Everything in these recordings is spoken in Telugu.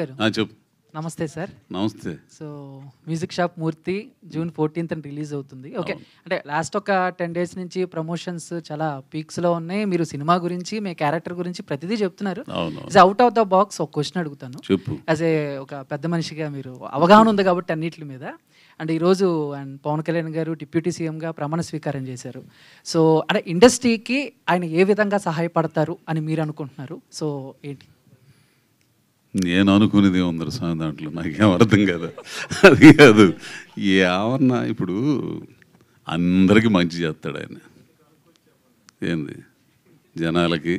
గారు చెప్పు. నమస్తే సార్. నమస్తే. సో మ్యూజిక్ షాప్ మూర్తి జూన్ 14th రిలీజ్ అవుతుంది. ఓకే, అంటే లాస్ట్ ఒక 10 days నుంచి ప్రమోషన్స్ చాలా పీక్స్లో ఉన్నాయి. మీరు సినిమా గురించి మీ క్యారెక్టర్ గురించి ప్రతిదీ చెప్తున్నారు. అవుట్ ఆఫ్ ద బాక్స్ ఒక క్వశ్చన్ అడుగుతాను. చెప్పు. యాజ్ ఏ ఒక పెద్ద మనిషిగా మీరు అవగాహన ఉంది కాబట్టి అన్నిటి మీద. అండ్ ఈరోజు అండ్ పవన్ కళ్యాణ్ గారు డిప్యూటీ సీఎంగా ప్రమాణ స్వీకారం చేశారు. సో అంటే ఇండస్ట్రీకి ఆయన ఏ విధంగా సహాయపడతారు అని మీరు అనుకుంటున్నారు? సో ఏంటి? నేను అనుకునేది ఏముందరు స్వామి దాంట్లో నాకేం అర్థం కదా. అది కాదు, ఏమన్నా ఇప్పుడు అందరికీ మంచి చేస్తాడు ఆయన. ఏంది, జనాలకి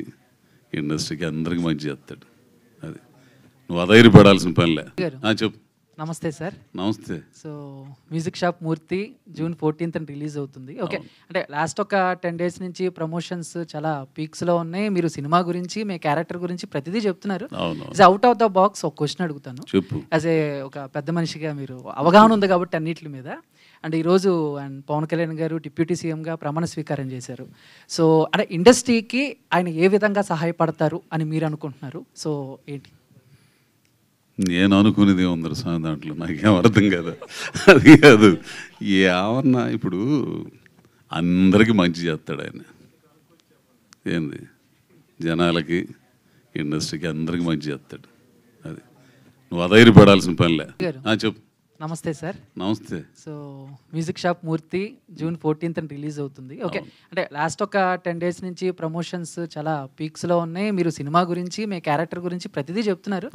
ఇండస్ట్రీకి అందరికీ మంచి చేస్తాడు. అది నువ్వు అధైర్యపడాల్సిన పనిలే. చెప్పు. నమస్తే సార్. నమస్తే. సో మ్యూజిక్ షాప్ మూర్తి జూన్ 14th రిలీజ్ అవుతుంది. ఓకే, అంటే లాస్ట్ ఒక 10 days నుంచి ప్రమోషన్స్ చాలా పీక్స్లో ఉన్నాయి. మీరు సినిమా గురించి మీ క్యారెక్టర్ గురించి ప్రతిదీ చెప్తున్నారు. అవుట్ ఆఫ్ ద బాక్స్ ఒక క్వశ్చన్ అడుగుతాను. చెప్పు. యాజ్ ఏ ఒక పెద్ద మనిషిగా మీరు అవగాహన ఉంది కాబట్టి అన్నిటి మీద. అండ్ ఈరోజు అండ్ పవన్ కళ్యాణ్ గారు డిప్యూటీ సీఎంగా ప్రమాణ స్వీకారం చేశారు. సో అంటే ఇండస్ట్రీకి ఆయన ఏ విధంగా సహాయపడతారు అని మీరు అనుకుంటున్నారు? సో ఏంటి? నేను అనుకునేది ఏముందరు స్వామి దాంట్లో నాకేం అర్థం కదా. అది కాదు, ఏమన్నా ఇప్పుడు అందరికీ మంచి చేస్తాడు ఆయన. ఏంది, జనాలకి ఇండస్ట్రీకి అందరికీ మంచి చేస్తాడు. అది నువ్వు అధైర్యపడాల్సిన పనిలే. చెప్పు. నమస్తే సార్. నమస్తే. సో మ్యూజిక్ షాప్ మూర్తి జూన్ 14th రిలీజ్ అవుతుంది. ఓకే, అంటే లాస్ట్ ఒక 10 days నుంచి ప్రమోషన్స్ చాలా పీక్స్లో ఉన్నాయి. మీరు సినిమా గురించి మీ క్యారెక్టర్ గురించి ప్రతిదీ చెప్తున్నారు.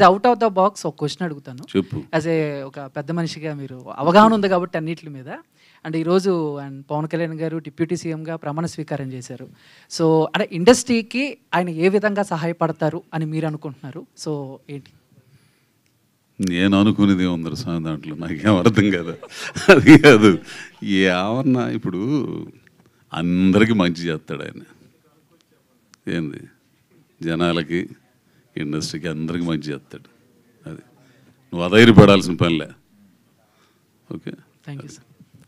అవుట్ ఆఫ్ ద బాక్స్ ఒక క్వశ్చన్ అడుగుతాను. చెప్పు. యాజ్ ఏ ఒక పెద్ద మనిషిగా మీరు అవగాహన ఉంది కాబట్టి అన్నిటి మీద. అండ్ ఈరోజు అండ్ పవన్ కళ్యాణ్ గారు డిప్యూటీ సీఎంగా ప్రమాణ స్వీకారం చేశారు. సో అంటే ఇండస్ట్రీకి ఆయన ఏ విధంగా సహాయపడతారు అని మీరు అనుకుంటున్నారు? సో ఏంటి? నేను అనుకునేది ఏముందరు స్వామి దాంట్లో నాకేం అర్థం కదా. అది కాదు, ఏమన్నా ఇప్పుడు అందరికీ మంచి చేస్తాడు ఆయన. ఏంది, జనాలకి ఇండస్ట్రీకి అందరికీ మంచి చేస్తాడు. అది నువ్వు అధైర్యపడాల్సిన పనిలే. Okay, thank you sir.